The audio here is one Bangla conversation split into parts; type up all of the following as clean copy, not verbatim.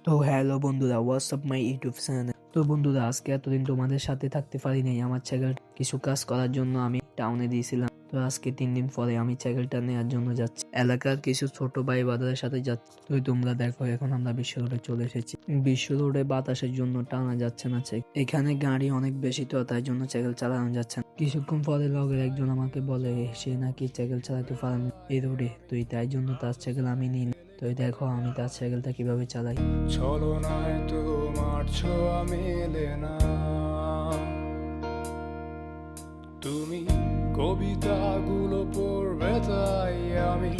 তো হ্যালো বন্ধুরা, হোয়াটসঅ্যাপ মাই ইউটিউব চ্যানেল। তো বন্ধুরা, আজকে এতদিন তোমাদের সাথে থাকতে পারি নাই। আমার চ্যানেল কিছু কাজ করার জন্য আমি টাউনে দিয়েছিলাম। তো আজকে 3 দিন পরে আমি চ্যানেলটা নেওয়ার জন্য যাচ্ছি। এলাকার কিছু ছোট ভাই বাদাদের সাথে যাচ্ছি। তো তোমরা দেখো, এখন আমরা বিশ্ব রোডে চলে এসেছি। বিশ্ব রোডে বাতাসের জন্য টানা যাচ্ছে না চেক। এখানে গাড়ি অনেক বেশি, তো তাই জন্য চ্যানেল চালানো যাচ্ছে না। কিছুক্ষণ পরে লগের একজন আমাকে বলে সে নাকি চ্যানেল চালাতে পারে না এই রোডে। তো তাই জন্য তার চ্যানেল আমি নিই। তো দেখো আমি তার সাইকেলটা কিভাবে চালাই। ছলনায় তোমার ছোঁয়া মেলে না, তুমি কবিতাগুলো পড়বে তাই আমি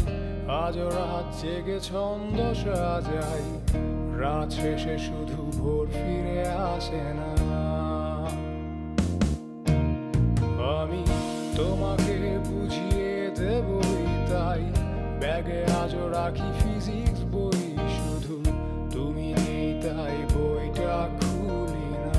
আজ রাত জেগে ছন্দ সাজাই। রাত শেষে শুধু ভোর ফিরে আসে না, আমি তোমাকে বুঝিয়ে দেবই তাই ব্যাগে আজও রাখি ফিজিক্স বই, শুধু তুমি নেই তাই বইটা খুলি না।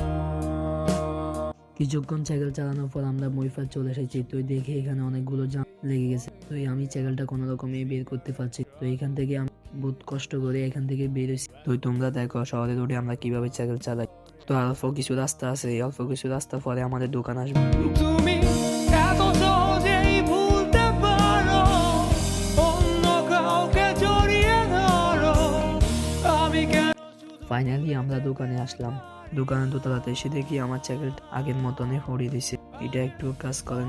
কিছুক্ষণ সাইকেল চালানোর পর আমরা মইফার চলে এসেছি। তো দেখে এখানে অনেকগুলো জাম লেগে গেছে। তো আমি সাইকেলটা কোনো রকমে বের করতে পারছি। তো এখান থেকে আমি বহুত কষ্ট করে এখান থেকে বের হয়েছি। তো তোমরা দেখো শহরের রোডে আমরা কিভাবে সাইকেল চালাই। তো অল্প কিছু রাস্তা আছে, অল্প কিছু রাস্তা পরে আমাদের দোকান আসবে। তুমি এত সহজেই ভুলতে পারো, অন্য কাউকে জড়িয়ে ধরো, আমি কেন? ফাইনালি আমরা দোকানে আসলাম। দোকানে দোতলাতে এসে দেখি আমার সাইকেলটা আগের মতনই পড়ে দিছে। এটা একটু কাজ করেন।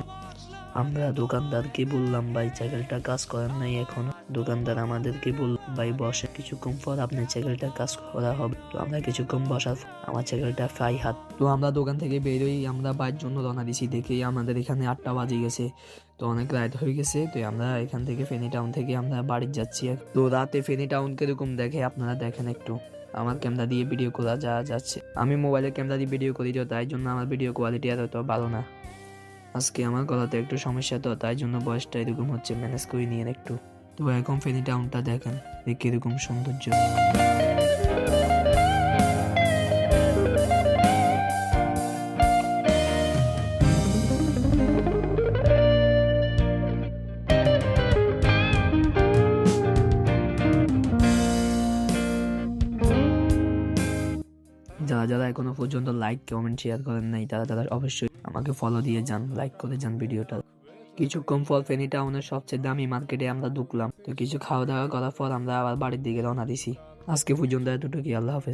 আমরা দোকানদারকে বললাম ভাই সাইকেলটা কাজ করেন নাই এখন। দোকানদার আমাদেরকে বলল ভাই বসে, কিছুক্ষণ পর আপনার সাইকেলটা কাজ করা হবে। তো আমরা কিছুক্ষণ বসার পর আমার সাইকেলটা প্রায় হাত। তো আমরা দোকান থেকে বেরোই, আমরা বাইরের জন্য রওনা দিছি। দেখি আমাদের এখানে 8টা বাজে গেছে। তো অনেক রাত হয়ে গেছে। তো আমরা এখান থেকে ফেনী টাউন থেকে আমরা বাড়ি যাচ্ছি। তো রাতে ফেনী টাউন কিরকম দেখে আপনারা দেখেন একটু। আমার ক্যামেরা দিয়ে ভিডিও করা যাচ্ছে। আমি মোবাইলের ক্যামেরা দিয়ে ভিডিও করি, তো তাই জন্য আমার ভিডিও কোয়ালিটি আর অত ভালো না। আজকে আমার গলাতে একটু সমস্যা, তো তাই জন্য বয়সটা এরকম হচ্ছে, ম্যানেজ করে নিয়ে একটু। তো এখন ফেনী টাউনটা দেখেন কিরকম সৌন্দর্য। যারা যারা এখনো পর্যন্ত লাইক কমেন্ট শেয়ার করেন নাই, তারা অবশ্যই আমাকে ফলো দিয়ে যান, লাইক করে যান ভিডিওটা। কিছুক্ষণ পর ফেনী টাউনের সবচেয়ে দামি মার্কেটে আমরা ঢুকলাম। তো কিছু খাওয়া দাওয়া করার পর আমরা আবার বাড়ির দিকে রওনা দিছি। আজকে পর্যন্ত এতটুকুই। আল্লাহ হাফেজ।